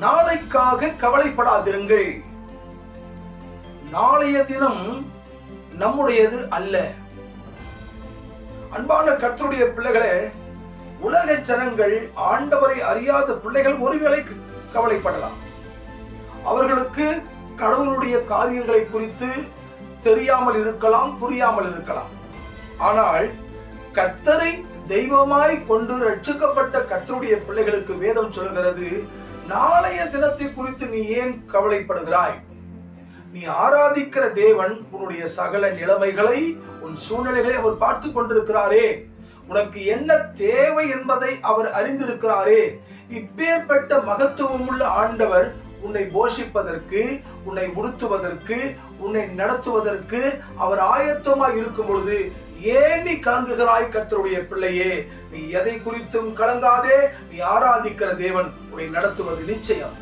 நாளைக்காக கவலைப்படாதிருங்கள். நாளைய தினம் நம்முடையது அல்ல. அன்பான கர்த்தருடைய பிள்ளைகளே, உலக ஜனங்கள், ஆண்டவரை அறியாத பிள்ளைகள் ஒருவேளை கவலைப்படலாம். அவர்களுக்கு கடவுளுடைய காரியங்களை குறித்து தெரியாமல் இருக்கலாம், புரியாமல் இருக்கலாம். ஆனால் கர்த்தரை தெய்வமாய் கொண்டு ரட்சிக்கப்பட்ட கர்த்தருடைய பிள்ளைகளுக்கு வேதம் சொல்கிறது, நாளைய தினத்தை குறித்து நீ ஏன் கவலைப்படுகிறாய்? நீ ஆராதிக்கிற தேவன் உன்னுடைய சகல நிலைமைகளை, உன் சூழ்நிலைகளை அவர் பார்த்து கொண்டிருக்கிறாரே. உனக்கு என்ன தேவை என்பதை அவர் அறிந்திருக்கிறாரே. இப்பேற்பட்ட மகத்துவம் உள்ள ஆண்டவர் உன்னை போஷிப்பதற்கு, உன்னை உடுத்துவதற்கு, உன்னை நடத்துவதற்கு அவர் ஆயத்தமாய் இருக்கும் பொழுது ஏன் நீ கலங்குகிறாய்? கர்த்தருடைய பிள்ளையே, நீ எதை குறித்தும் கலங்காதே. நீ ஆராதிக்கிற தேவன் உன்னை நடத்துவது நிச்சயம்.